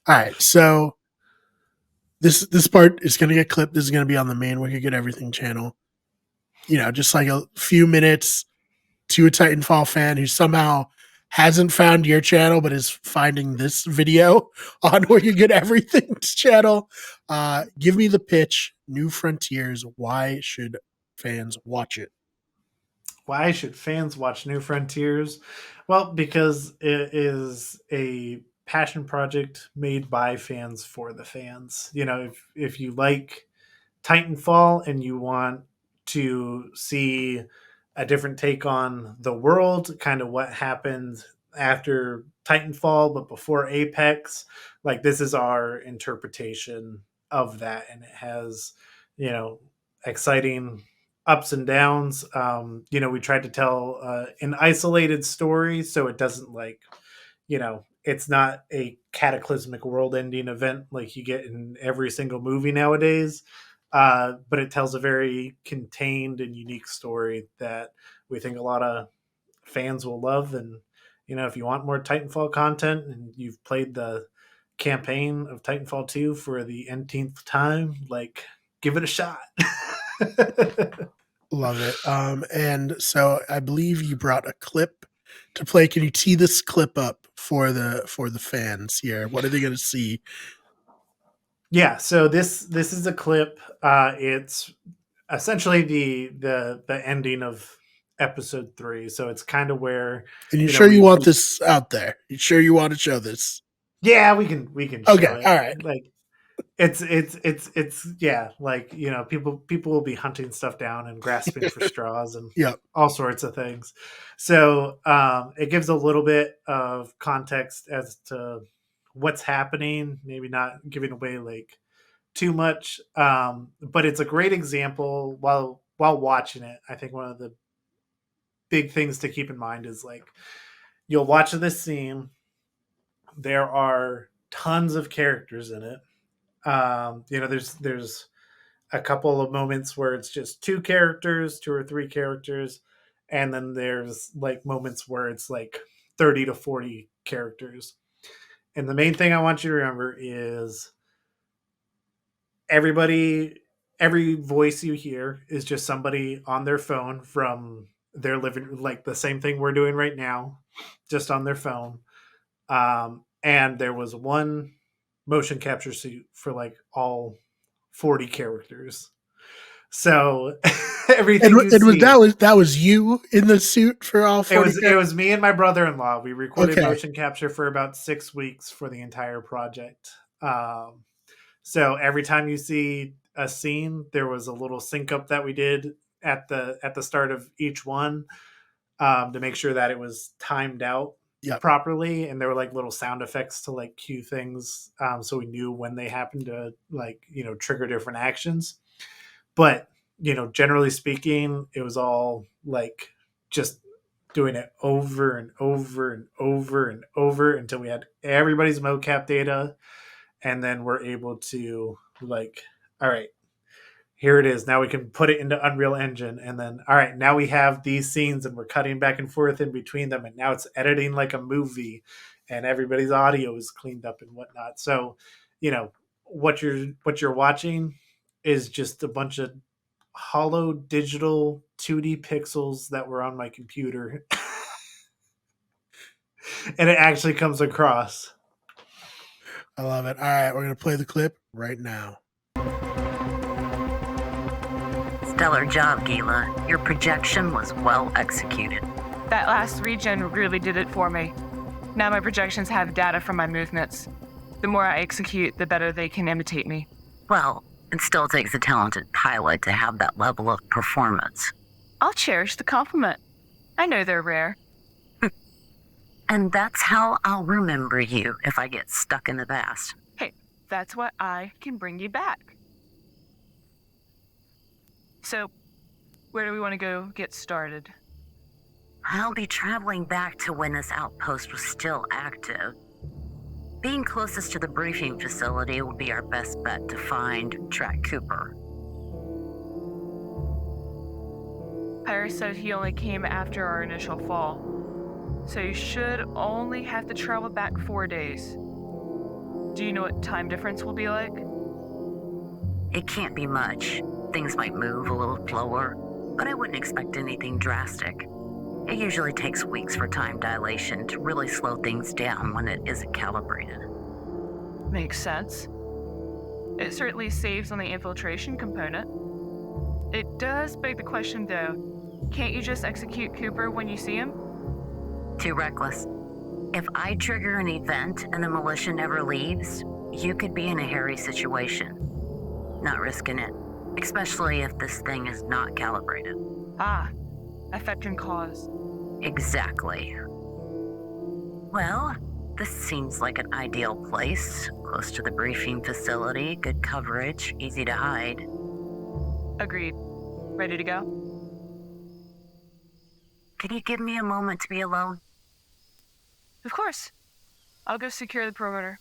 All right, so this part is going to get clipped. This is going to be on the main Wicked Good Everything channel. Just like a few minutes to a Titanfall fan who somehow hasn't found your channel but is finding this video on Wicked Good Everything's channel. Give me the pitch. New Frontiers. Why should fans watch it? Why should fans watch New Frontiers? Well, because it is a passion project made by fans for the fans. If you like Titanfall and you want to see a different take on the world, kind of what happened after Titanfall but before Apex, like this is our interpretation of that, and it has, exciting ups and downs. We tried to tell an isolated story, so it doesn't it's not a cataclysmic world-ending event like you get in every single movie nowadays. But it tells a very contained and unique story that we think a lot of fans will love. And if you want more Titanfall content and you've played the campaign of Titanfall 2 for the nth time, like give it a shot. Love it. And so I believe you brought a clip to play. Can you tee this clip up for the fans here? What are they going to see? Yeah, so this is a clip. It's essentially the ending of episode 3. So it's kind of where And you sure you want this out there? You sure you want to show this? Yeah, we can Okay, show it. all right. Like it's yeah, like people will be hunting stuff down and grasping for straws and Yep. all sorts of things. So it gives a little bit of context as to what's happening, maybe not giving away like too much. But it's a great example while watching it. I think one of the big things to keep in mind is like you'll watch this scene, there are tons of characters in it. There's a couple of moments where it's just two or three characters, and then there's like moments where it's like 30 to 40 characters. And the main thing I want you to remember is every voice you hear is just somebody on their phone from their living, like the same thing we're doing right now, just on their phone. And there was one motion capture suit for like all 40 characters. So everything that was you in the suit for all 40 it was me and my brother-in-law. We recorded Okay. motion capture for about 6 weeks for the entire project. So every time you see a scene, there was a little sync up that we did at the start of each one, to make sure that it was timed out properly, and there were like little sound effects to like cue things, so we knew when they happened to like trigger different actions. But generally speaking, it was all like just doing it over and over and over and over until we had everybody's mocap data, and then we're able to like, all right, here it is. Now we can put it into Unreal Engine, and then all right, now we have these scenes and we're cutting back and forth in between them, and now it's editing like a movie, and everybody's audio is cleaned up and whatnot. So what you're watching is just a bunch of hollow digital 2D pixels that were on my computer. And it actually comes across. I love it. All right, we're going to play the clip right now. Stellar job, Gila. Your projection was well executed. That last regen really did it for me. Now my projections have data from my movements. The more I execute, the better they can imitate me. Well, it still takes a talented pilot to have that level of performance. I'll cherish the compliment. I know they're rare. And that's how I'll remember you if I get stuck in the past. Hey, that's why I can bring you back. So, where do we want to go get started? I'll be traveling back to when this outpost was still active. Being closest to the briefing facility will be our best bet to find Track Cooper. Pyre said he only came after our initial fall, so you should only have to travel back 4 days. Do you know what time difference will be like? It can't be much. Things might move a little slower, but I wouldn't expect anything drastic. It usually takes weeks for time dilation to really slow things down when it isn't calibrated. Makes sense. It certainly saves on the infiltration component. It does beg the question, though. Can't you just execute Cooper when you see him? Too reckless. If I trigger an event and the militia never leaves, you could be in a hairy situation. Not risking it, especially if this thing is not calibrated. Ah, effect and cause. Exactly. Well, this seems like an ideal place. Close to the briefing facility, good coverage, easy to hide. Agreed. Ready to go? Can you give me a moment to be alone? Of course. I'll go secure the perimeter.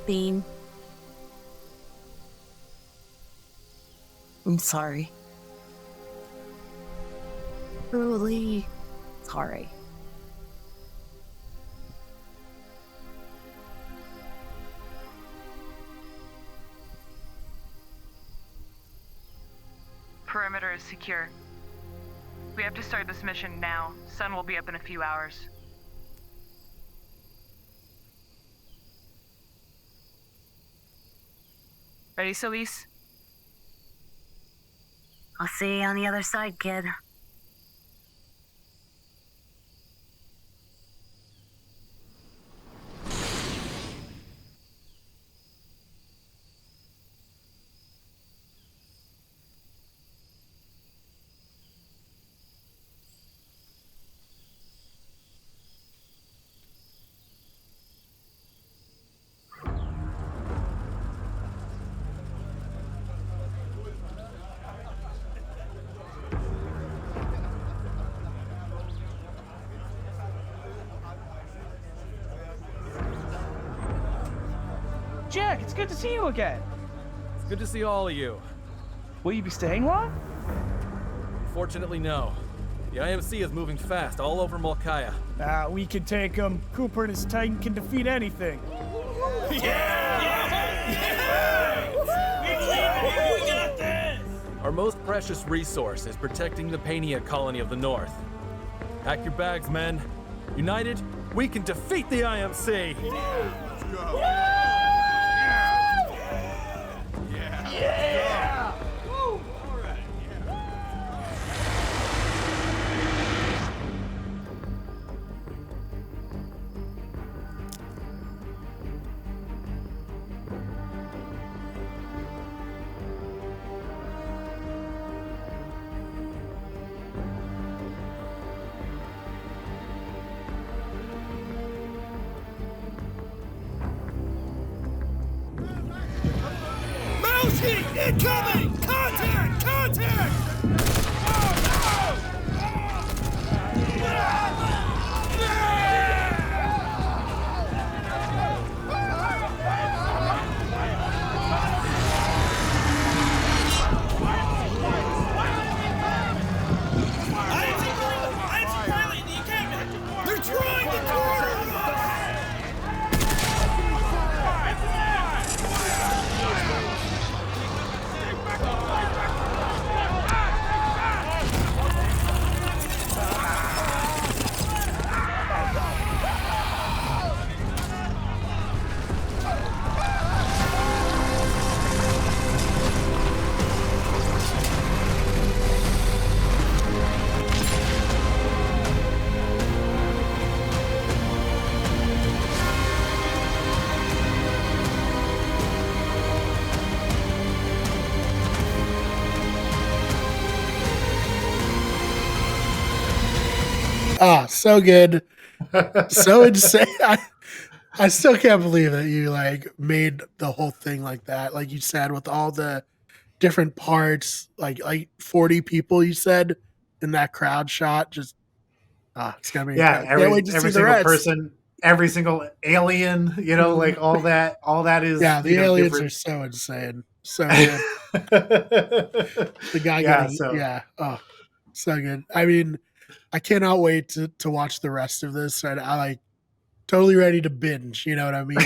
Bean. I'm sorry. Truly sorry. Perimeter is secure. We have to start this mission now. Sun will be up in a few hours. Ready, Solis? I'll see you on the other side, kid. Jack, it's good to see you again. It's good to see all of you. Will you be staying long? Fortunately, no. The IMC is moving fast all over Molkaya. We can take him. Cooper and his Titan can defeat anything. Our most precious resource is protecting the Pania colony of the North. Pack your bags, men. United, we can defeat the IMC! Let's go! Incoming! Contact! Contact! They're trying to corner us! Ah, so good. So insane. I still can't believe that you like made the whole thing like that. Like you said, with all the different parts, like 40 people you said in that crowd shot. Just it's gonna be Yeah, incredible. Can't wait to every see the single rest. person, every single alien, like all that is Yeah, the aliens different. are so insane. So good. The guy Yeah, getting so- yeah. Oh, so good. I mean, I cannot wait to watch the rest of this. And I like totally ready to binge. You know what I mean?